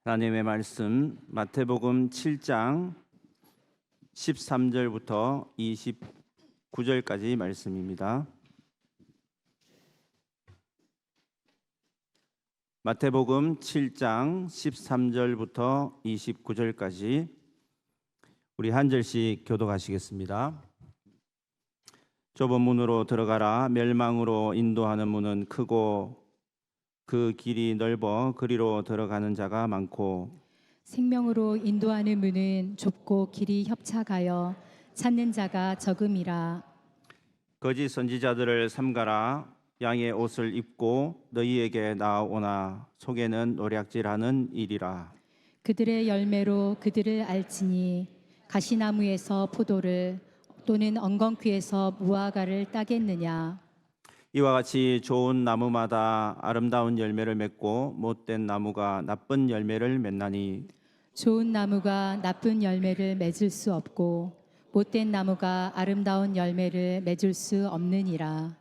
하나님의 말씀 마태복음 7장 13절부터 29절까지 말씀입니다. 마태복음 7장 13절부터 29절까지 우리 한 절씩 교독하시겠습니다. 좁은 문으로 들어가라. 멸망으로 인도하는 문은 크고 그 길이 넓어 그리로 들어가는 자가 많고 생명으로 인도하는 문은 좁고 길이 협착하여 찾는 자가 적음이라. 거짓 선지자들을 삼가라. 양의 옷을 입고 너희에게 나오나 속에는 노략질하는 일이라. 그들의 열매로 그들을 알지니 가시나무에서 포도를 또는 엉겅퀴에서 무화과를 따겠느냐. 이와 같이 좋은 나무마다 아름다운 열매를 맺고 못된 나무가 나쁜 열매를 맺나니 좋은 나무가 나쁜 열매를 맺을 수 없고 못된 나무가 아름다운 열매를 맺을 수 없느니라.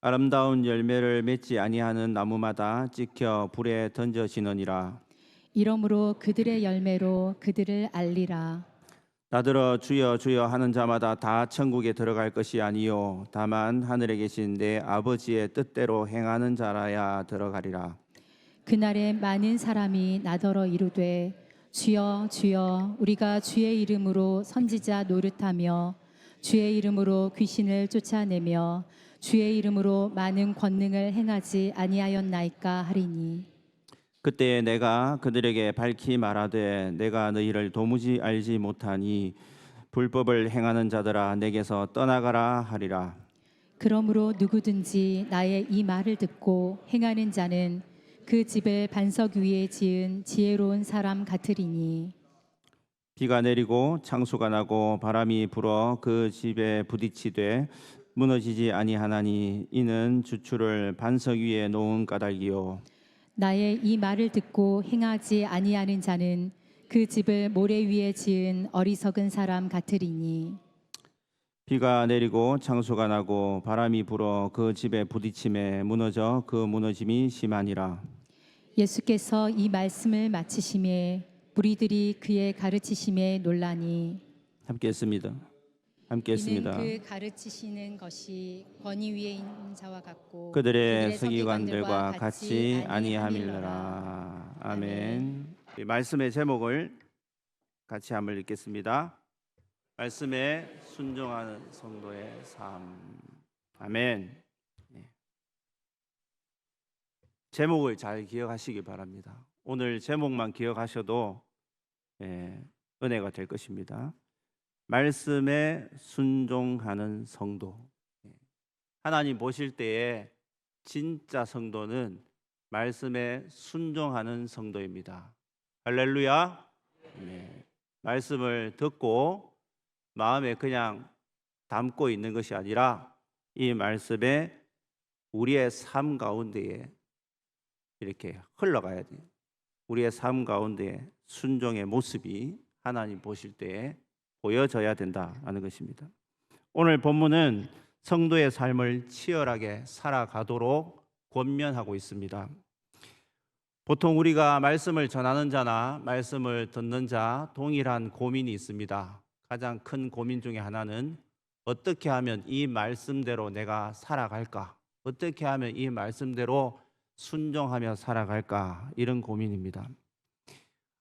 아름다운 열매를 맺지 아니하는 나무마다 찍혀 불에 던져지느니라. 이러므로 그들의 열매로 그들을 알리라. 나더러 주여 주여 하는 자마다 다 천국에 들어갈 것이 아니요 다만 하늘에 계신 내 아버지의 뜻대로 행하는 자라야 들어가리라. 그날에 많은 사람이 나더러 이르되 주여 주여 우리가 주의 이름으로 선지자 노릇하며 주의 이름으로 귀신을 쫓아내며 주의 이름으로 많은 권능을 행하지 아니하였나이까 하리니. 그때 내가 그들에게 밝히 말하되 내가 너희를 도무지 알지 못하니 불법을 행하는 자들아 내게서 떠나가라 하리라. 그러므로 누구든지 나의 이 말을 듣고 행하는 자는 그 집을 반석 위에 지은 지혜로운 사람 같으리니. 비가 내리고 창수가 나고 바람이 불어 그 집에 부딪히되 무너지지 아니하나니 이는 주추를 반석 위에 놓은 까닭이요 나의 이 말을 듣고 행하지 아니하는 자는 그 집을 모래 위에 지은 어리석은 사람 같으리니. 비가 내리고 창수가 나고 바람이 불어 그 집에 부딪힘에 무너져 그 무너짐이 심하니라. 예수께서 이 말씀을 마치심에 무리들이 그의 가르치심에 놀라니. 함께 했습니다. 함께 했습니다. 이는 그 가르치시는 것이 권위 위에 있는 자와 같고 그들의 서기관들과 같이 아니함일러라. 아멘. 아멘. 이 말씀의 제목을 같이 한번 읽겠습니다. 말씀에 순종하는 성도의 삶. 아멘. 제목을 잘 기억하시기 바랍니다. 오늘 제목만 기억하셔도 은혜가 될 것입니다. 말씀에 순종하는 성도. 하나님 보실 때에 진짜 성도는 말씀에 순종하는 성도입니다. 할렐루야. 네. 말씀을 듣고 마음에 그냥 담고 있는 것이 아니라 이 말씀에 우리의 삶 가운데에 이렇게 흘러가야 돼요. 우리의 삶 가운데 순종의 모습이 하나님 보실 때에 보여져야 된다는 것입니다. 오늘 본문은 성도의 삶을 치열하게 살아가도록 권면하고 있습니다. 보통 우리가 말씀을 전하는 자나 말씀을 듣는 자 동일한 고민이 있습니다. 가장 큰 고민 중에 하나는 어떻게 하면 이 말씀대로 내가 살아갈까? 어떻게 하면 이 말씀대로 순종하며 살아갈까? 이런 고민입니다.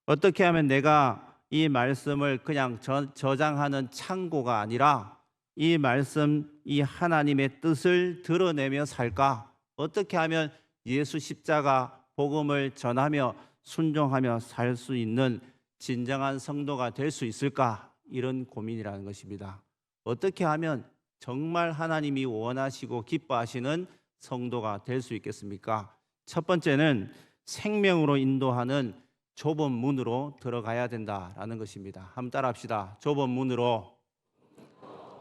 어떻게 하면 내가 이 말씀을 그냥 저장하는 창고가 아니라 이 말씀, 이 하나님의 뜻을 드러내며 살까? 어떻게 하면 예수 십자가 복음을 전하며 순종하며 살 수 있는 진정한 성도가 될 수 있을까? 이런 고민이라는 것입니다. 어떻게 하면 정말 하나님이 원하시고 기뻐하시는 성도가 될 수 있겠습니까? 첫 번째는 생명으로 인도하는 좁은 문으로 들어가야 된다라는 것입니다. 한번 따라합시다. 좁은 문으로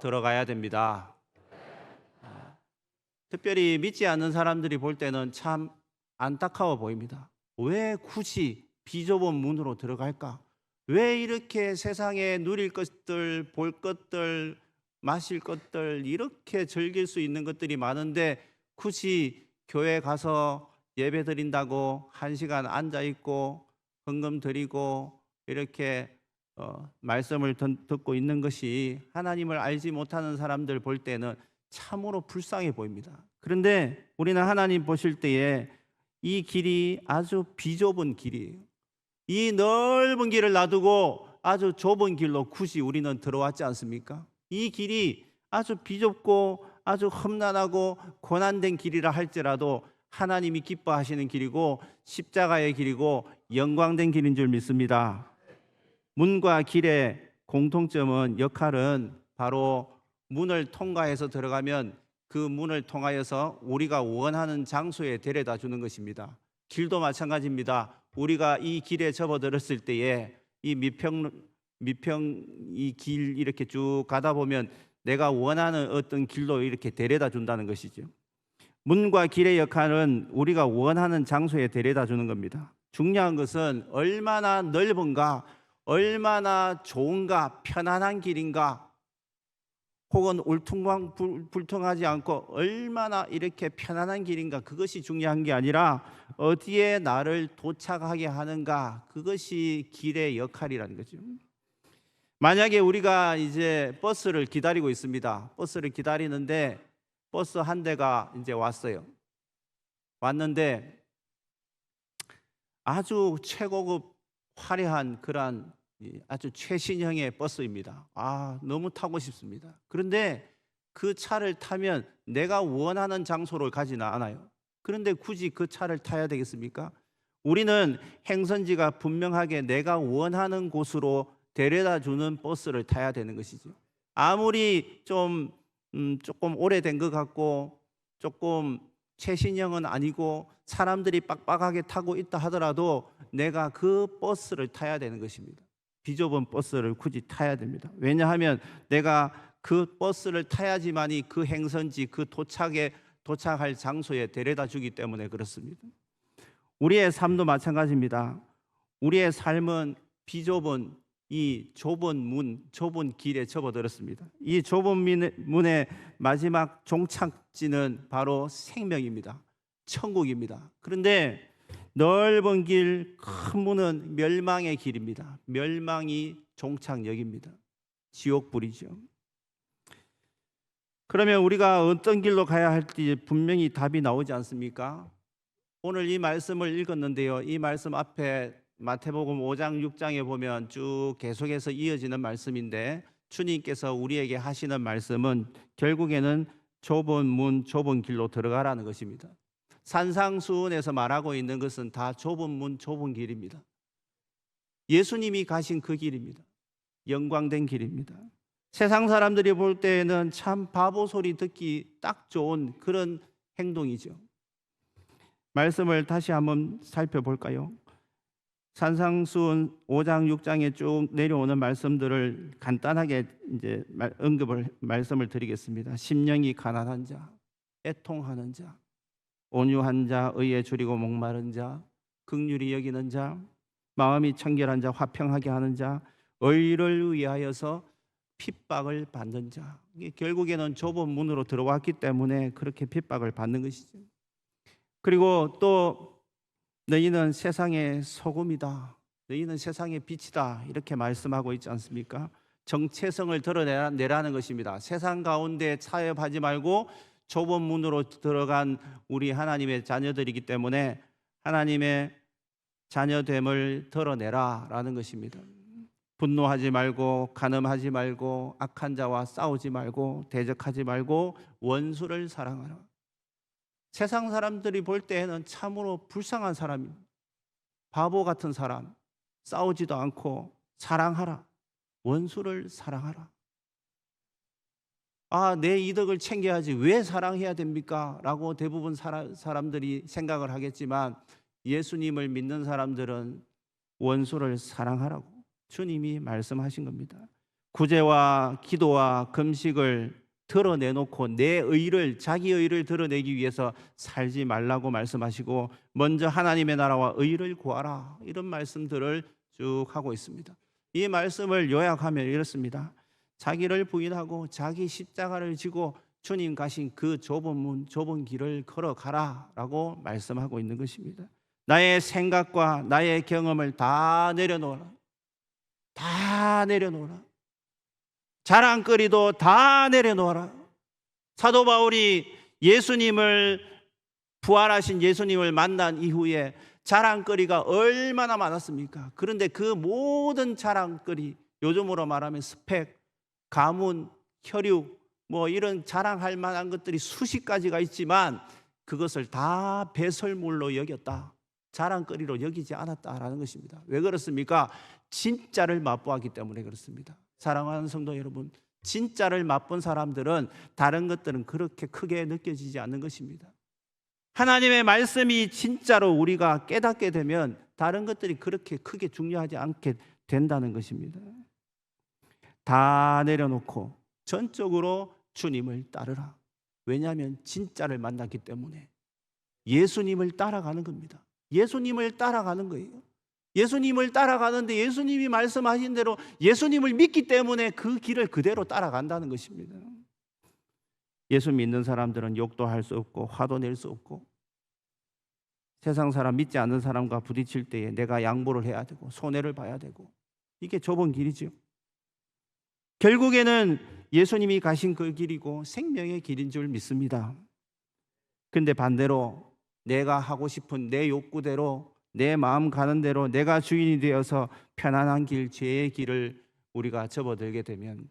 들어가야 됩니다. 특별히 믿지 않는 사람들이 볼 때는 참 안타까워 보입니다. 왜 굳이 비좁은 문으로 들어갈까? 왜 이렇게 세상에 누릴 것들, 볼 것들, 마실 것들, 이렇게 즐길 수 있는 것들이 많은데 굳이 교회 가서 예배 드린다고 1시간 앉아 있고 헌금 드리고 이렇게 말씀을 듣고 있는 것이 하나님을 알지 못하는 사람들 볼 때는 참으로 불쌍해 보입니다. 그런데 우리는 하나님 보실 때에 이 길이 아주 비좁은 길이에요. 이 넓은 길을 놔두고 아주 좁은 길로 굳이 우리는 들어왔지 않습니까? 이 길이 아주 비좁고 아주 험난하고 고난된 길이라 할지라도 하나님이 기뻐하시는 길이고 십자가의 길이고 영광된 길인 줄 믿습니다. 문과 길의 공통점은 역할은 바로 문을 통과해서 들어가면 그 문을 통하여서 우리가 원하는 장소에 데려다 주는 것입니다. 길도 마찬가지입니다. 우리가 이 길에 접어들었을 때에 이 미평 이 길 이렇게 쭉 가다 보면 내가 원하는 어떤 길로 이렇게 데려다 준다는 것이죠. 문과 길의 역할은 우리가 원하는 장소에 데려다 주는 겁니다. 중요한 것은 얼마나 넓은가, 얼마나 좋은가, 편안한 길인가, 혹은 울퉁불퉁하지 않고 얼마나 이렇게 편안한 길인가, 그것이 중요한 게 아니라 어디에 나를 도착하게 하는가, 그것이 길의 역할이라는 거죠. 만약에 우리가 이제 버스를 기다리고 있습니다. 버스를 기다리는데 버스 한 대가 이제 왔는데 아주 최고급 화려한 그런 아주 최신형의 버스입니다. 너무 타고 싶습니다. 그런데 그 차를 타면 내가 원하는 장소를 가지는 않아요. 그런데 굳이 그 차를 타야 되겠습니까? 우리는 행선지가 분명하게 내가 원하는 곳으로 데려다 주는 버스를 타야 되는 것이죠. 아무리 조금 오래된 것 같고 조금 최신형은 아니고 사람들이 빡빡하게 타고 있다 하더라도 내가 그 버스를 타야 되는 것입니다. 비좁은 버스를 굳이 타야 됩니다. 왜냐하면 내가 그 버스를 타야지만이 그 행선지, 그 도착할 장소에 데려다 주기 때문에 그렇습니다. 우리의 삶도 마찬가지입니다. 우리의 삶은 비좁은 이 좁은 길에 접어들었습니다. 이 좁은 문의 마지막 종착지는 바로 생명입니다. 천국입니다. 그런데 넓은 길, 큰 문은 멸망의 길입니다. 멸망이 종착역입니다. 지옥불이죠. 그러면 우리가 어떤 길로 가야 할지 분명히 답이 나오지 않습니까? 오늘 이 말씀을 읽었는데요. 이 말씀 앞에 마태복음 5장 6장에 보면 쭉 계속해서 이어지는 말씀인데 주님께서 우리에게 하시는 말씀은 결국에는 좁은 문, 좁은 길로 들어가라는 것입니다. 산상수훈에서 말하고 있는 것은 다 좁은 문, 좁은 길입니다. 예수님이 가신 그 길입니다. 영광된 길입니다. 세상 사람들이 볼 때에는 참 바보 소리 듣기 딱 좋은 그런 행동이죠. 말씀을 다시 한번 살펴볼까요? 산상수훈 5장 6장에 쭉 내려오는 말씀들을 간단하게 이제 말씀을 드리겠습니다. 심령이 가난한 자, 애통하는 자, 온유한 자, 의에 줄이고 목마른 자, 긍휼히 여기는 자, 마음이 청결한 자, 화평하게 하는 자, 의를 위하여서 핍박을 받는 자. 이게 결국에는 좁은 문으로 들어왔기 때문에 그렇게 핍박을 받는 것이죠. 그리고 또 너희는 세상의 소금이다, 너희는 세상의 빛이다, 이렇게 말씀하고 있지 않습니까? 정체성을 드러내라는 것입니다. 세상 가운데 차협하지 말고 좁은 문으로 들어간 우리 하나님의 자녀들이기 때문에 하나님의 자녀됨을 드러내라라는 것입니다. 분노하지 말고 간음하지 말고 악한 자와 싸우지 말고 대적하지 말고 원수를 사랑하라. 세상 사람들이 볼 때에는 참으로 불쌍한 사람입니다. 바보 같은 사람, 싸우지도 않고 사랑하라, 원수를 사랑하라. 내 이득을 챙겨야지 왜 사랑해야 됩니까? 라고 대부분 사람들이 생각을 하겠지만 예수님을 믿는 사람들은 원수를 사랑하라고 주님이 말씀하신 겁니다. 구제와 기도와 금식을 드러내놓고 자기 의를 드러내기 위해서 살지 말라고 말씀하시고 먼저 하나님의 나라와 의를 구하라, 이런 말씀들을 쭉 하고 있습니다. 이 말씀을 요약하면 이렇습니다. 자기를 부인하고 자기 십자가를 지고 주님 가신 그 좁은 문, 좁은 길을 걸어가라 라고 말씀하고 있는 것입니다. 나의 생각과 나의 경험을 다 내려놓아라. 다 내려놓아라. 자랑거리도 다 내려놓아라. 사도 바울이 부활하신 예수님을 만난 이후에 자랑거리가 얼마나 많았습니까? 그런데 그 모든 자랑거리, 요즘으로 말하면 스펙, 가문, 혈육, 이런 자랑할 만한 것들이 수십 가지가 있지만 그것을 다 배설물로 여겼다. 자랑거리로 여기지 않았다라는 것입니다. 왜 그렇습니까? 진짜를 맛보았기 때문에 그렇습니다. 사랑하는 성도 여러분, 진짜를 맛본 사람들은 다른 것들은 그렇게 크게 느껴지지 않는 것입니다. 하나님의 말씀이 진짜로 우리가 깨닫게 되면 다른 것들이 그렇게 크게 중요하지 않게 된다는 것입니다. 다 내려놓고 전적으로 주님을 따르라. 왜냐하면 진짜를 만났기 때문에 예수님을 따라가는 겁니다. 예수님을 따라가는 거예요. 예수님을 따라가는데 예수님이 말씀하신 대로 예수님을 믿기 때문에 그 길을 그대로 따라간다는 것입니다. 예수 믿는 사람들은 욕도 할 수 없고 화도 낼 수 없고 세상 사람 믿지 않는 사람과 부딪힐 때에 내가 양보를 해야 되고 손해를 봐야 되고 이게 좁은 길이죠. 결국에는 예수님이 가신 그 길이고 생명의 길인 줄 믿습니다. 근데 반대로 내가 하고 싶은 내 욕구대로 내 마음 가는 대로 내가 주인이 되어서 편안한 길, 죄의 길을 우리가 접어들게 되면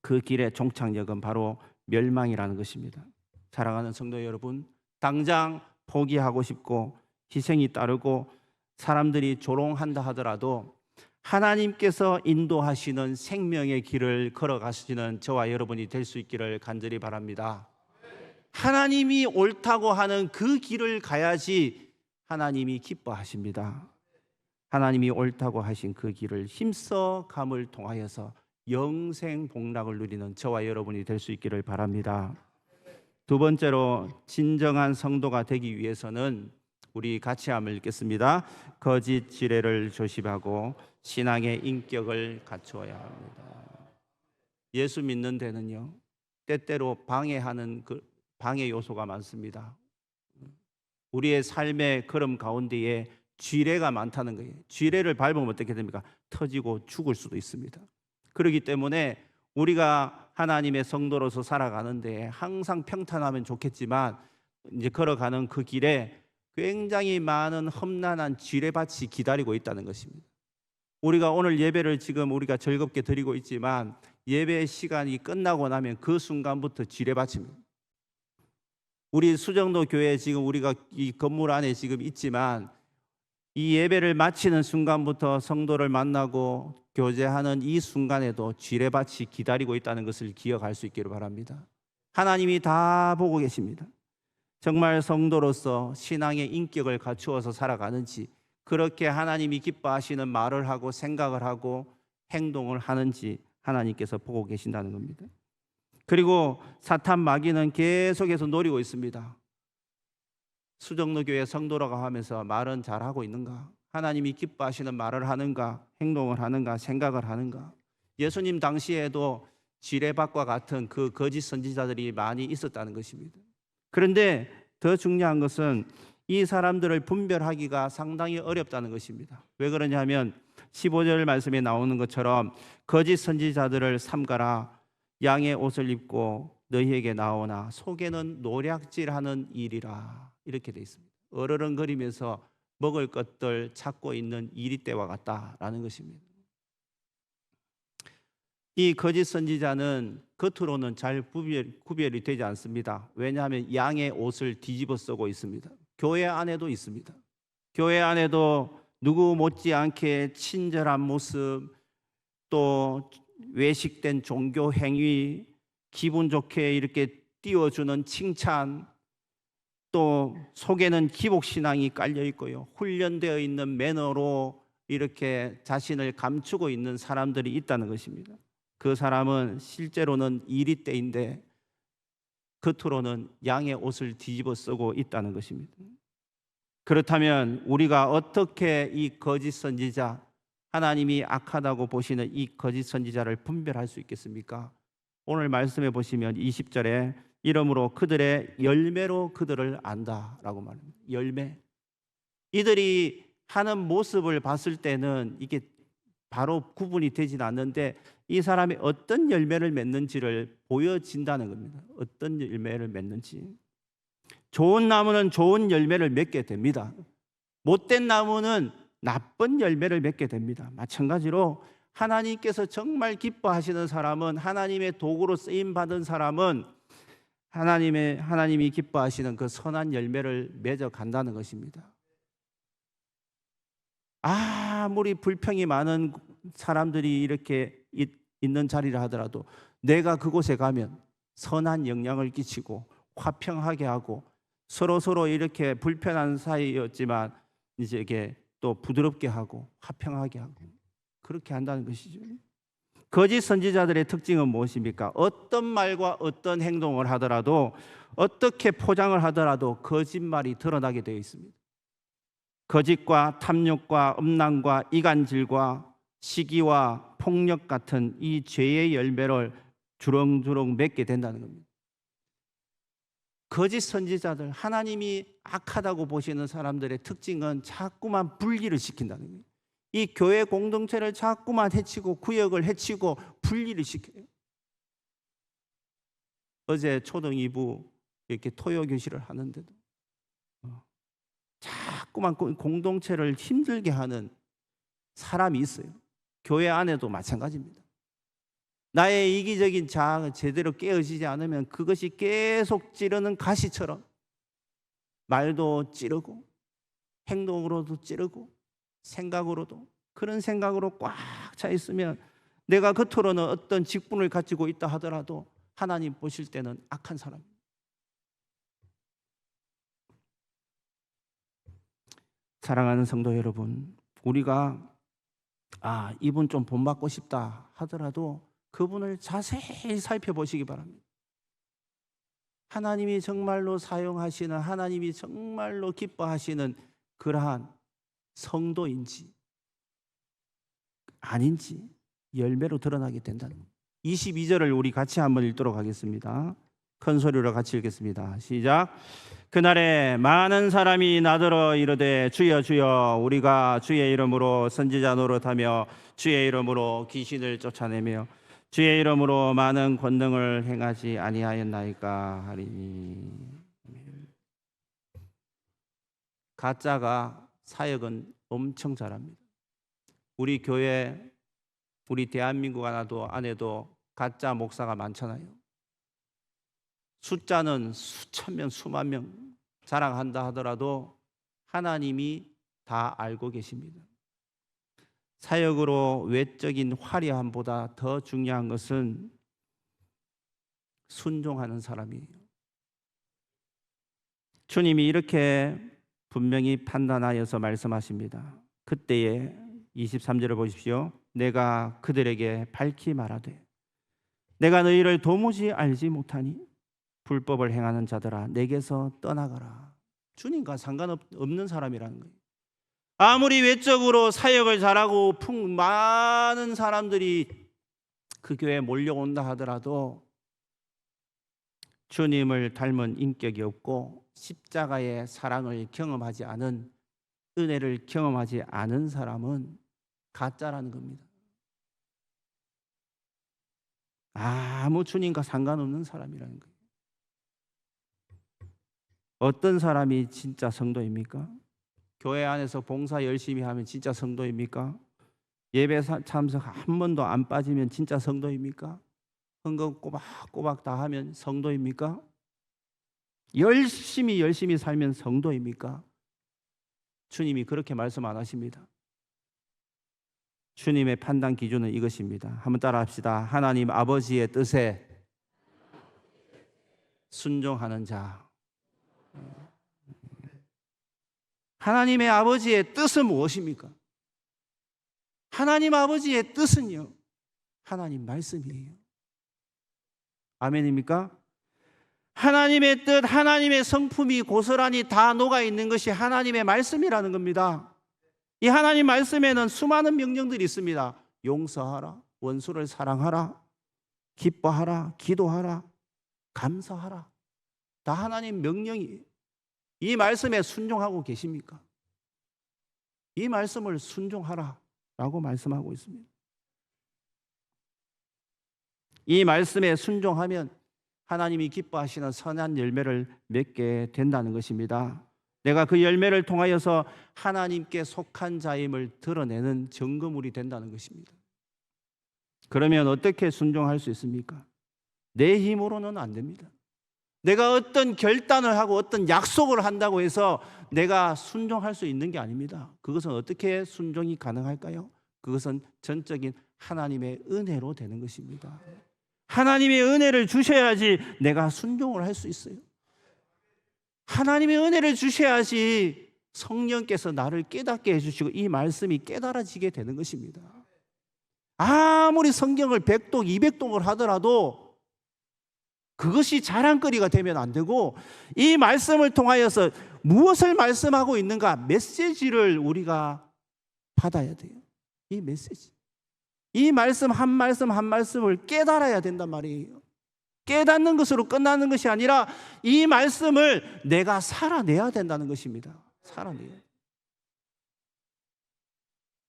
그 길의 종착역은 바로 멸망이라는 것입니다. 사랑하는 성도 여러분, 당장 포기하고 싶고 희생이 따르고 사람들이 조롱한다 하더라도 하나님께서 인도하시는 생명의 길을 걸어가시는 저와 여러분이 될 수 있기를 간절히 바랍니다. 하나님이 옳다고 하는 그 길을 가야지 하나님이 기뻐하십니다. 하나님이 옳다고 하신 그 길을 힘써 감을 통하여서 영생 복락을 누리는 저와 여러분이 될 수 있기를 바랍니다. 두 번째로 진정한 성도가 되기 위해서는 우리 같이 한번 읽겠습니다. 거짓 지례를 조심하고 신앙의 인격을 갖추어야 합니다. 예수 믿는 데는요, 때때로 방해하는 방해 요소가 많습니다. 우리의 삶의 걸음 가운데에 쥐레가 많다는 거예요. 쥐레를 밟으면 어떻게 됩니까? 터지고 죽을 수도 있습니다. 그렇기 때문에 우리가 하나님의 성도로서 살아가는데 항상 평탄하면 좋겠지만 이제 걸어가는 그 길에 굉장히 많은 험난한 쥐레밭이 기다리고 있다는 것입니다. 우리가 오늘 예배를 지금 우리가 즐겁게 드리고 있지만 예배 시간이 끝나고 나면 그 순간부터 쥐레밭입니다. 우리 수정도 교회 지금 우리가 이 건물 안에 지금 있지만 이 예배를 마치는 순간부터 성도를 만나고 교제하는 이 순간에도 쥐레밭이 기다리고 있다는 것을 기억할 수 있기를 바랍니다. 하나님이 다 보고 계십니다. 정말 성도로서 신앙의 인격을 갖추어서 살아가는지, 그렇게 하나님이 기뻐하시는 말을 하고 생각을 하고 행동을 하는지 하나님께서 보고 계신다는 겁니다. 그리고 사탄 마귀는 계속해서 노리고 있습니다. 수정로교회 성도라고 하면서 말은 잘하고 있는가? 하나님이 기뻐하시는 말을 하는가? 행동을 하는가? 생각을 하는가? 예수님 당시에도 지뢰밭과 같은 그 거짓 선지자들이 많이 있었다는 것입니다. 그런데 더 중요한 것은 이 사람들을 분별하기가 상당히 어렵다는 것입니다. 왜 그러냐면 15절 말씀에 나오는 것처럼 거짓 선지자들을 삼가라. 양의 옷을 입고 너희에게 나오나 속에는 노략질하는 일이라. 이렇게 돼 있습니다. 어르렁거리면서 먹을 것들 찾고 있는 이리떼와 같다라는 것입니다. 이 거짓 선지자는 겉으로는 잘 구별이 되지 않습니다. 왜냐하면 양의 옷을 뒤집어 쓰고 있습니다. 교회 안에도 있습니다. 교회 안에도 누구 못지않게 친절한 모습, 또 외식된 종교 행위, 기분 좋게 이렇게 띄워주는 칭찬, 또 속에는 기복신앙이 깔려 있고요, 훈련되어 있는 매너로 이렇게 자신을 감추고 있는 사람들이 있다는 것입니다. 그 사람은 실제로는 이리떼인데 겉으로는 양의 옷을 뒤집어 쓰고 있다는 것입니다. 그렇다면 우리가 어떻게 이 거짓 선지자, 하나님이 악하다고 보시는 이 거짓 선지자를 분별할 수 있겠습니까? 오늘 말씀해 보시면 20절에 이러므로 그들의 열매로 그들을 안다라고 말합니다. 열매. 이들이 하는 모습을 봤을 때는 이게 바로 구분이 되진 않는데 이 사람이 어떤 열매를 맺는지를 보여진다는 겁니다. 어떤 열매를 맺는지. 좋은 나무는 좋은 열매를 맺게 됩니다. 못된 나무는 나쁜 열매를 맺게 됩니다. 마찬가지로 하나님께서 정말 기뻐하시는 사람은, 하나님의 도구로 쓰임 받은 사람은 하나님이 기뻐하시는 그 선한 열매를 맺어 간다는 것입니다. 아무리 불평이 많은 사람들이 이렇게 있는 자리라 하더라도 내가 그곳에 가면 선한 영향을 끼치고 화평하게 하고 서로 이렇게 불편한 사이였지만 이제 이게 또 부드럽게 하고 화평하게 하고 그렇게 한다는 것이죠. 거짓 선지자들의 특징은 무엇입니까? 어떤 말과 어떤 행동을 하더라도 어떻게 포장을 하더라도 거짓말이 드러나게 되어 있습니다. 거짓과 탐욕과 음란과 이간질과 시기와 폭력 같은 이 죄의 열매를 주렁주렁 맺게 된다는 겁니다. 거짓 선지자들, 하나님이 악하다고 보시는 사람들의 특징은 자꾸만 분리를 시킨다는 거예요. 이 교회 공동체를 자꾸만 해치고 구역을 해치고 분리를 시켜요. 어제 초등 2부 이렇게 토요 교실을 하는데도 자꾸만 공동체를 힘들게 하는 사람이 있어요. 교회 안에도 마찬가지입니다. 나의 이기적인 자아가 제대로 깨어지지 않으면 그것이 계속 찌르는 가시처럼 말도 찌르고 행동으로도 찌르고 생각으로도, 그런 생각으로 꽉 차 있으면 내가 겉으로는 어떤 직분을 가지고 있다 하더라도 하나님 보실 때는 악한 사람입니다. 사랑하는 성도 여러분, 우리가 이분 좀 본받고 싶다 하더라도 그분을 자세히 살펴보시기 바랍니다. 하나님이 정말로 사용하시는, 하나님이 정말로 기뻐하시는 그러한 성도인지 아닌지 열매로 드러나게 된다는 겁니다. 22절을 우리 같이 한번 읽도록 하겠습니다. 큰 소리로 같이 읽겠습니다. 시작. 그날에 많은 사람이 나더러 이르되 주여 주여 우리가 주의 이름으로 선지자 노릇하며 주의 이름으로 귀신을 쫓아내며 주의 이름으로 많은 권능을 행하지 아니하였나이까 하리니. 가짜가 사역은 엄청 잘합니다. 우리 교회, 우리 대한민국 안에도 가짜 목사가 많잖아요. 숫자는 수천 명, 수만 명 자랑한다 하더라도 하나님이 다 알고 계십니다. 사역으로 외적인 화려함보다 더 중요한 것은 순종하는 사람이에요. 주님이 이렇게 분명히 판단하여서 말씀하십니다. 그때에 23절을 보십시오. 내가 그들에게 밝히 말하되 내가 너희를 도무지 알지 못하니 불법을 행하는 자들아 내게서 떠나가라. 주님과 상관없는 사람이라는 거예요. 아무리 외적으로 사역을 잘하고 많은 사람들이 그 교회에 몰려온다 하더라도 주님을 닮은 인격이 없고 십자가의 사랑을 경험하지 않은, 은혜를 경험하지 않은 사람은 가짜라는 겁니다. 아무 주님과 상관없는 사람이라는 거예요. 어떤 사람이 진짜 성도입니까? 교회 안에서 봉사 열심히 하면 진짜 성도입니까? 예배 참석 한 번도 안 빠지면 진짜 성도입니까? 헌금 꼬박꼬박 다 하면 성도입니까? 열심히 살면 성도입니까? 주님이 그렇게 말씀 안 하십니다. 주님의 판단 기준은 이것입니다. 한번 따라 합시다. 하나님 아버지의 뜻에 순종하는 자. 하나님의 아버지의 뜻은 무엇입니까? 하나님 아버지의 뜻은요, 하나님 말씀이에요. 아멘입니까? 하나님의 뜻, 하나님의 성품이 고스란히 다 녹아 있는 것이 하나님의 말씀이라는 겁니다. 이 하나님 말씀에는 수많은 명령들이 있습니다. 용서하라, 원수를 사랑하라, 기뻐하라, 기도하라, 감사하라. 다 하나님 명령이에요. 이 말씀에 순종하고 계십니까? 이 말씀을 순종하라라고 말씀하고 있습니다. 이 말씀에 순종하면 하나님이 기뻐하시는 선한 열매를 맺게 된다는 것입니다. 내가 그 열매를 통하여서 하나님께 속한 자임을 드러내는 증거물이 된다는 것입니다. 그러면 어떻게 순종할 수 있습니까? 내 힘으로는 안 됩니다. 내가 어떤 결단을 하고 어떤 약속을 한다고 해서 내가 순종할 수 있는 게 아닙니다. 그것은 어떻게 순종이 가능할까요? 그것은 전적인 하나님의 은혜로 되는 것입니다. 하나님의 은혜를 주셔야지 내가 순종을 할 수 있어요. 하나님의 은혜를 주셔야지 성령께서 나를 깨닫게 해주시고 이 말씀이 깨달아지게 되는 것입니다. 아무리 성경을 100독, 200독을 하더라도 그것이 자랑거리가 되면 안 되고 이 말씀을 통하여서 무엇을 말씀하고 있는가 메시지를 우리가 받아야 돼요. 이 메시지. 이 말씀 한 말씀 한 말씀을 깨달아야 된단 말이에요. 깨닫는 것으로 끝나는 것이 아니라 이 말씀을 내가 살아내야 된다는 것입니다. 살아내야.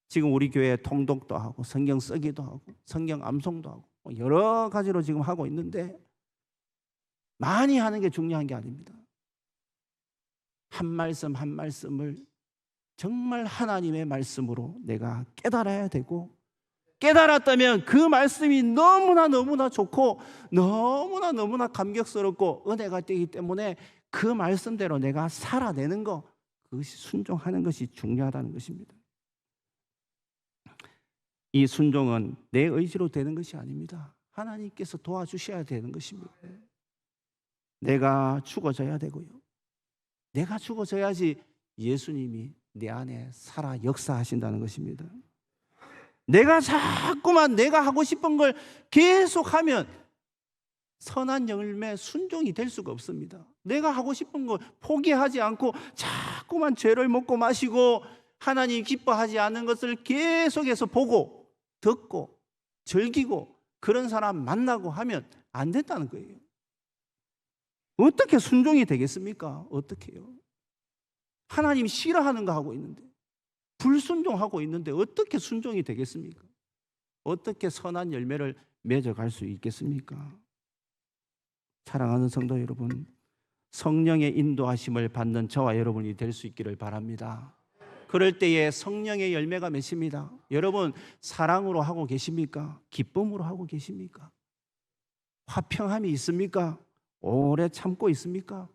지금 우리 교회 통독도 하고 성경 쓰기도 하고 성경 암송도 하고 여러 가지로 지금 하고 있는데 많이 하는 게 중요한 게 아닙니다. 한 말씀 한 말씀을 정말 하나님의 말씀으로 내가 깨달아야 되고 깨달았다면 그 말씀이 너무나 좋고 너무나 감격스럽고 은혜가 되기 때문에 그 말씀대로 내가 살아내는 것, 그것이 순종하는 것이 중요하다는 것입니다. 이 순종은 내 의지로 되는 것이 아닙니다. 하나님께서 도와주셔야 되는 것입니다. 내가 죽어져야 되고요. 내가 죽어져야지 예수님이 내 안에 살아 역사하신다는 것입니다. 내가 자꾸만 내가 하고 싶은 걸 계속하면 선한 열매 순종이 될 수가 없습니다. 내가 하고 싶은 거 포기하지 않고 자꾸만 죄를 먹고 마시고 하나님 기뻐하지 않는 것을 계속해서 보고 듣고 즐기고 그런 사람 만나고 하면 안 된다는 거예요. 어떻게 순종이 되겠습니까? 어떻게요? 하나님 싫어하는 거 하고 있는데 불순종하고 있는데 어떻게 순종이 되겠습니까? 어떻게 선한 열매를 맺어갈 수 있겠습니까? 사랑하는 성도 여러분, 성령의 인도하심을 받는 저와 여러분이 될 수 있기를 바랍니다. 그럴 때에 성령의 열매가 맺힙니다. 여러분 사랑으로 하고 계십니까? 기쁨으로 하고 계십니까? 화평함이 있습니까? 오래 참고 있습니까?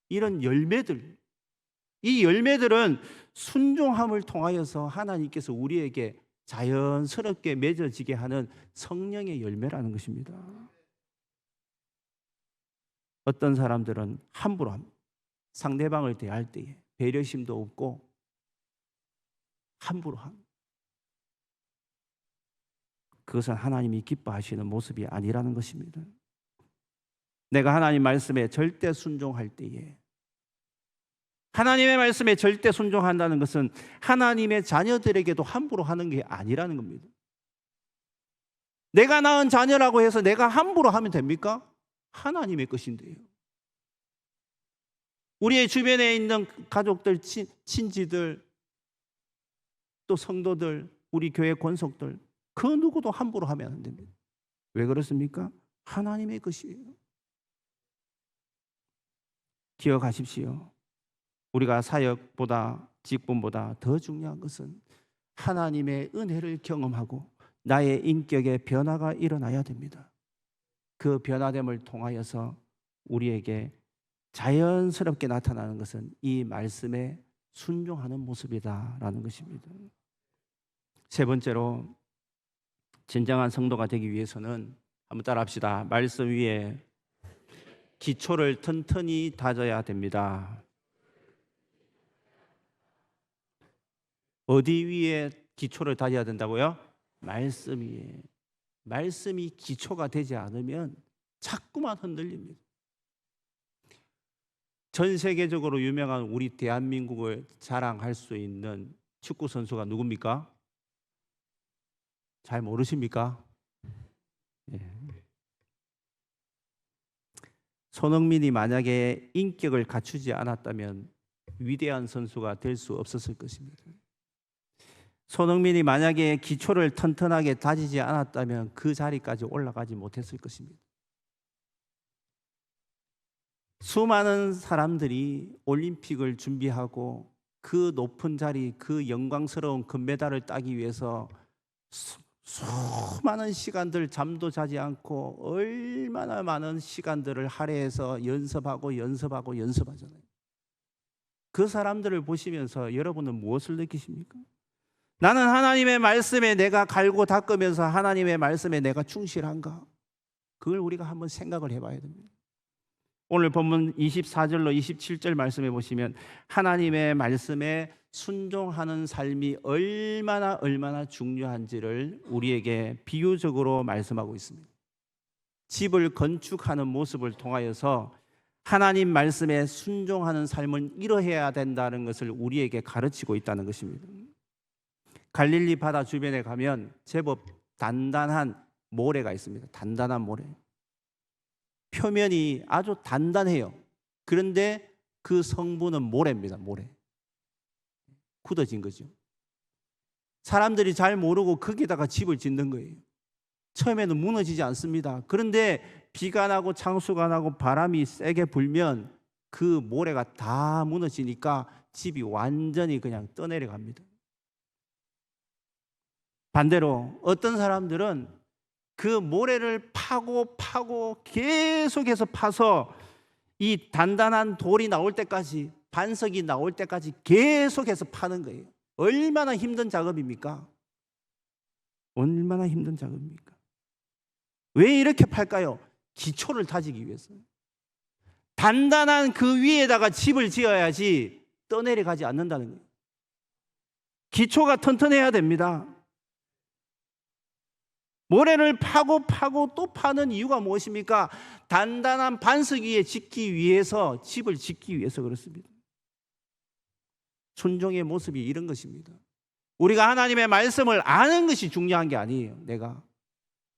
이런 열매들, 이 열매들은 순종함을 통하여서 하나님께서 우리에게 자연스럽게 맺어지게 하는 성령의 열매라는 것입니다. 어떤 사람들은 함부로 합니다. 상대방을 대할 때에 배려심도 없고 함부로 합니다. 그것은 하나님이 기뻐하시는 모습이 아니라는 것입니다. 내가 하나님 말씀에 절대 순종할 때에 하나님의 말씀에 절대 순종한다는 것은 하나님의 자녀들에게도 함부로 하는 게 아니라는 겁니다. 내가 낳은 자녀라고 해서 내가 함부로 하면 됩니까? 하나님의 것인데요. 우리의 주변에 있는 가족들, 친지들, 또 성도들, 우리 교회 권속들 그 누구도 함부로 하면 안 됩니다. 왜 그렇습니까? 하나님의 것이에요. 기억하십시오. 우리가 사역보다 직분보다 더 중요한 것은 하나님의 은혜를 경험하고 나의 인격의 변화가 일어나야 됩니다. 그 변화됨을 통하여서 우리에게 자연스럽게 나타나는 것은 이 말씀에 순종하는 모습이다라는 것입니다. 세 번째로 진정한 성도가 되기 위해서는 한번 따라합시다. 말씀 위에 기초를 튼튼히 다져야 됩니다. 어디 위에 기초를 다져야 된다고요? 말씀 위에. 말씀이 기초가 되지 않으면 자꾸만 흔들립니다. 전 세계적으로 유명한 우리 대한민국을 자랑할 수 있는 축구 선수가 누굽니까? 잘 모르십니까? 예. 손흥민이 만약에 인격을 갖추지 않았다면 위대한 선수가 될 수 없었을 것입니다. 손흥민이 만약에 기초를 튼튼하게 다지지 않았다면 그 자리까지 올라가지 못했을 것입니다. 수많은 사람들이 올림픽을 준비하고 그 높은 자리, 그 영광스러운 금메달을 따기 위해서 수많은 시간들 잠도 자지 않고 얼마나 많은 시간들을 할애해서 연습하잖아요. 그 사람들을 보시면서 여러분은 무엇을 느끼십니까? 나는 하나님의 말씀에 내가 갈고 닦으면서 하나님의 말씀에 내가 충실한가? 그걸 우리가 한번 생각을 해봐야 됩니다. 오늘 본문 24절로 27절 말씀해 보시면 하나님의 말씀에 순종하는 삶이 얼마나 중요한지를 우리에게 비유적으로 말씀하고 있습니다. 집을 건축하는 모습을 통하여서 하나님 말씀에 순종하는 삶을 이뤄해야 된다는 것을 우리에게 가르치고 있다는 것입니다. 갈릴리 바다 주변에 가면 제법 단단한 모래가 있습니다. 단단한 모래. 표면이 아주 단단해요. 그런데 그 성분은 모래입니다. 모래. 굳어진 거죠. 사람들이 잘 모르고 거기다가 집을 짓는 거예요. 처음에는 무너지지 않습니다. 그런데 비가 나고 창수가 나고 바람이 세게 불면 그 모래가 다 무너지니까 집이 완전히 그냥 떠내려갑니다. 반대로 어떤 사람들은 그 모래를 파고 계속해서 파서 이 단단한 돌이 나올 때까지, 반석이 나올 때까지 계속해서 파는 거예요. 얼마나 힘든 작업입니까? 얼마나 힘든 작업입니까? 왜 이렇게 팔까요? 기초를 다지기 위해서. 단단한 그 위에다가 집을 지어야지 떠내려가지 않는다는 거예요. 기초가 튼튼해야 됩니다. 모래를 파고 또 파는 이유가 무엇입니까? 단단한 반석 위에 짓기 위해서, 집을 짓기 위해서 그렇습니다. 순종의 모습이 이런 것입니다. 우리가 하나님의 말씀을 아는 것이 중요한 게 아니에요. 내가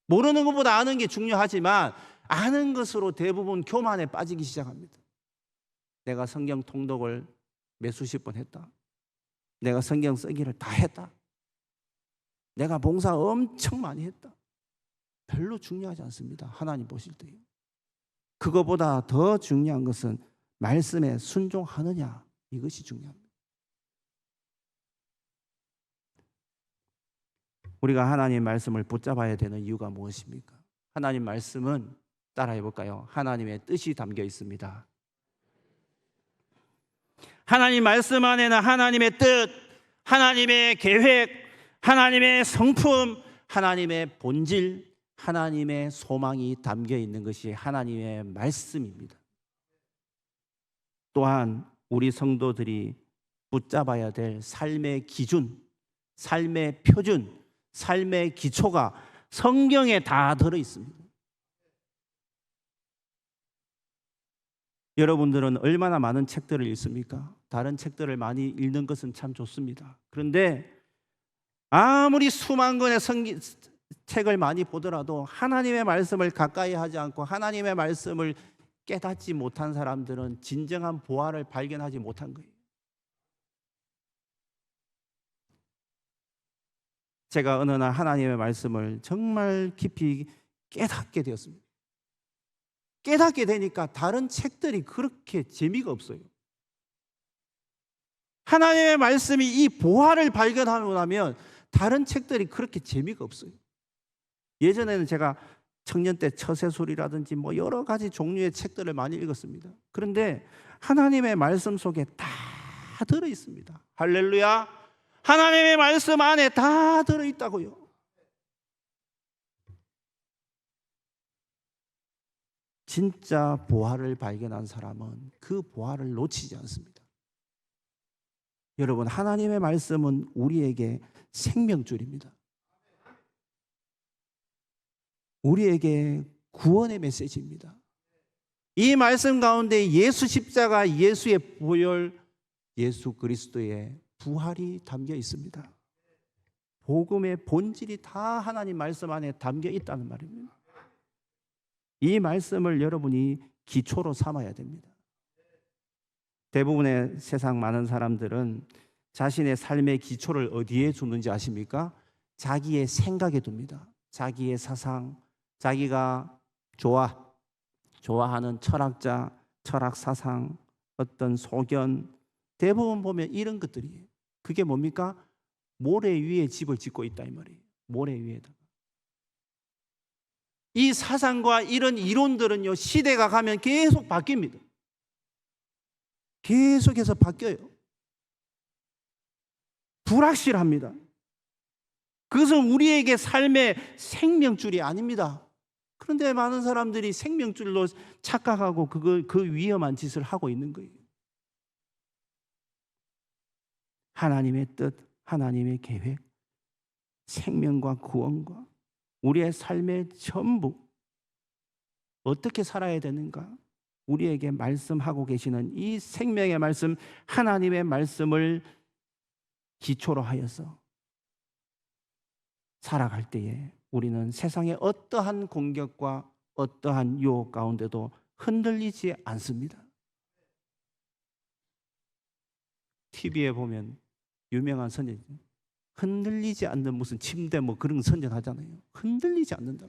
모르는 것보다 아는 게 중요하지만 아는 것으로 대부분 교만에 빠지기 시작합니다. 내가 성경 통독을 몇 수십 번 했다. 내가 성경 쓰기를 다 했다. 내가 봉사 엄청 많이 했다. 별로 중요하지 않습니다. 하나님 보실 때요. 그거보다 더 중요한 것은 말씀에 순종하느냐, 이것이 중요합니다. 우리가 하나님 말씀을 붙잡아야 되는 이유가 무엇입니까? 하나님 말씀은 따라해 볼까요? 하나님의 뜻이 담겨 있습니다. 하나님 말씀 안에는 하나님의 뜻, 하나님의 계획, 하나님의 성품, 하나님의 본질, 하나님의 소망이 담겨 있는 것이 하나님의 말씀입니다. 또한 우리 성도들이 붙잡아야 될 삶의 기준, 삶의 표준, 삶의 기초가 성경에 다 들어 있습니다. 여러분들은 얼마나 많은 책들을 읽습니까? 다른 책들을 많이 읽는 것은 참 좋습니다. 그런데 아무리 수만 권의 책을 많이 보더라도 하나님의 말씀을 가까이 하지 않고 하나님의 말씀을 깨닫지 못한 사람들은 진정한 보화를 발견하지 못한 거예요. 제가 어느 날 하나님의 말씀을 정말 깊이 깨닫게 되었습니다. 깨닫게 되니까 다른 책들이 그렇게 재미가 없어요. 하나님의 말씀이 이 보화를 발견하고 나면 다른 책들이 그렇게 재미가 없어요. 예전에는 제가 청년 때 처세술이라든지 뭐 여러 가지 종류의 책들을 많이 읽었습니다. 그런데 하나님의 말씀 속에 다 들어 있습니다. 할렐루야. 하나님의 말씀 안에 다 들어 있다고요. 진짜 보화를 발견한 사람은 그 보화를 놓치지 않습니다. 여러분, 하나님의 말씀은 우리에게 생명줄입니다. 우리에게 구원의 메시지입니다. 이 말씀 가운데 예수 십자가, 예수의 보혈, 예수 그리스도의 부활이 담겨 있습니다. 복음의 본질이 다 하나님 말씀 안에 담겨 있다는 말입니다. 이 말씀을 여러분이 기초로 삼아야 됩니다. 대부분의 세상 많은 사람들은 자신의 삶의 기초를 어디에 두는지 아십니까? 자기의 생각에 둡니다. 자기의 사상, 자기가 좋아하는 철학자, 철학 사상, 어떤 소견, 대부분 보면 이런 것들이에요. 그게 뭡니까? 모래 위에 집을 짓고 있다 이 말이에요. 모래 위에다가. 이 사상과 이런 이론들은요, 시대가 가면 계속 바뀝니다. 계속해서 바뀌어요. 불확실합니다. 그것은 우리에게 삶의 생명줄이 아닙니다. 그런데 많은 사람들이 생명줄로 착각하고 그 위험한 짓을 하고 있는 거예요. 하나님의 뜻, 하나님의 계획, 생명과 구원과 우리의 삶의 전부 어떻게 살아야 되는가? 우리에게 말씀하고 계시는 이 생명의 말씀, 하나님의 말씀을 기초로 하여서 살아갈 때에 우리는 세상의 어떠한 공격과 어떠한 유혹 가운데도 흔들리지 않습니다. TV에 보면 유명한 선전, 흔들리지 않는 무슨 침대 뭐 그런 선전하잖아요. 흔들리지 않는다.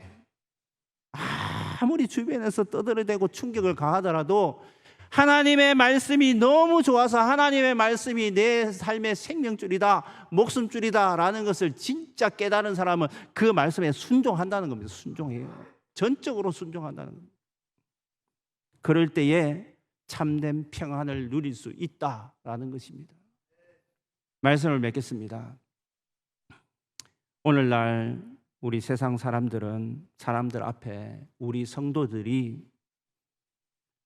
아무리 주변에서 떠들어대고 충격을 가하더라도 하나님의 말씀이 너무 좋아서 하나님의 말씀이 내 삶의 생명줄이다, 목숨줄이다 라는 것을 진짜 깨달은 사람은 그 말씀에 순종한다는 겁니다. 순종해요. 전적으로 순종한다는 겁니다. 그럴 때에 참된 평안을 누릴 수 있다라는 것입니다. 말씀을 맺겠습니다. 오늘날 우리 세상 사람들 앞에 우리 성도들이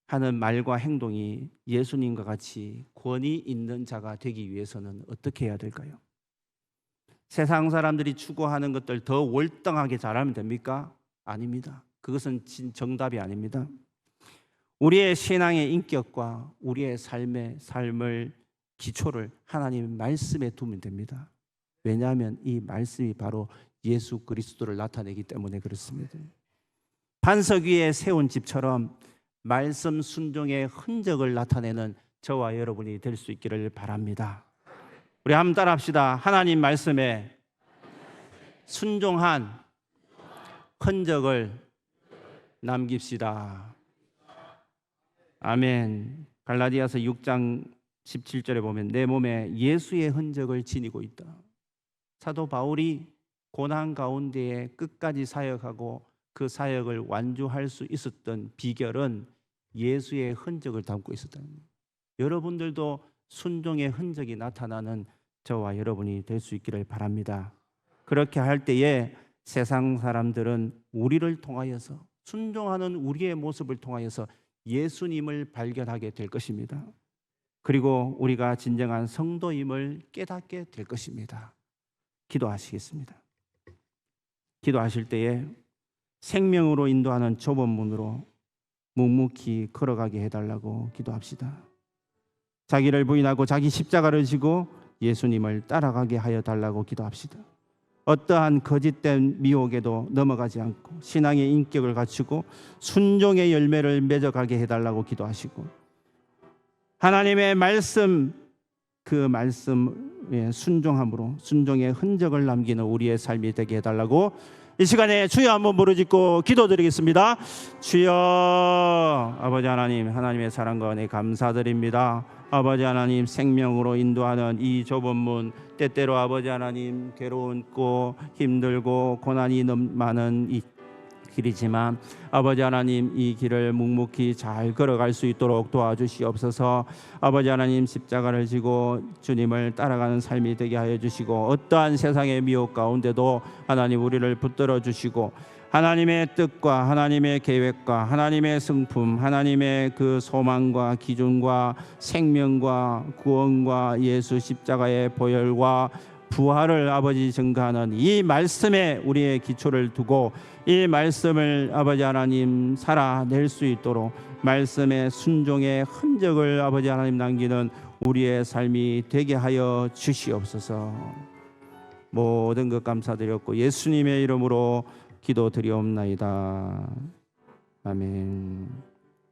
하는 말과 행동이 예수님과 같이 권위 있는 자가 되기 위해서는 어떻게 해야 될까요? 세상 사람들이 추구하는 것들 더 월등하게 잘하면 됩니까? 아닙니다. 그것은 정답이 아닙니다. 우리의 신앙의 인격과 우리의 삶을 기초를 하나님의 말씀에 두면 됩니다. 왜냐하면 이 말씀이 바로 예수 그리스도를 나타내기 때문에 그렇습니다. 반석 위에 세운 집처럼 말씀 순종의 흔적을 나타내는 저와 여러분이 될 수 있기를 바랍니다. 우리 한번 따라합시다. 하나님 말씀에 순종한 흔적을 남깁시다. 아멘. 갈라디아서 6장 17절에 보면 내 몸에 예수의 흔적을 지니고 있다. 사도 바울이 고난 가운데에 끝까지 사역하고 그 사역을 완주할 수 있었던 비결은 예수의 흔적을 담고 있었다는 거예요. 여러분들도 순종의 흔적이 나타나는 저와 여러분이 될 수 있기를 바랍니다. 그렇게 할 때에 세상 사람들은 우리를 통하여서 순종하는 우리의 모습을 통하여서 예수님을 발견하게 될 것입니다. 그리고 우리가 진정한 성도임을 깨닫게 될 것입니다. 기도하시겠습니다. 기도하실 때에 생명으로 인도하는 좁은 문으로 묵묵히 걸어가게 해달라고 기도합시다. 자기를 부인하고 자기 십자가를 지고 예수님을 따라가게 하여 달라고 기도합시다. 어떠한 거짓된 미혹에도 넘어가지 않고 신앙의 인격을 갖추고 순종의 열매를 맺어가게 해달라고 기도하시고 하나님의 말씀, 그 말씀에 순종함으로 순종의 흔적을 남기는 우리의 삶이 되게 해달라고 이 시간에 주여 한번 부르짖고 기도드리겠습니다. 주여, 아버지 하나님, 하나님의 사랑과 은혜 감사드립니다. 아버지 하나님, 생명으로 인도하는 이 좁은 문, 때때로 아버지 하나님 괴로운고 힘들고 고난이 많은 이 길이지만 아버지 하나님, 이 길을 묵묵히 잘 걸어갈 수 있도록 도와주시옵소서. 아버지 하나님, 십자가를 지고 주님을 따라가는 삶이 되게 하여 주시고 어떠한 세상의 미혹 가운데도 하나님 우리를 붙들어 주시고 하나님의 뜻과 하나님의 계획과 하나님의 성품, 하나님의 그 소망과 기준과 생명과 구원과 예수 십자가의 보혈과 부활을 아버지 증거하는 이 말씀에 우리의 기초를 두고 이 말씀을 아버지 하나님 살아낼 수 있도록 말씀의 순종의 흔적을 아버지 하나님 남기는 우리의 삶이 되게 하여 주시옵소서. 모든 것 감사드렸고 예수님의 이름으로 기도드리옵나이다. 아멘.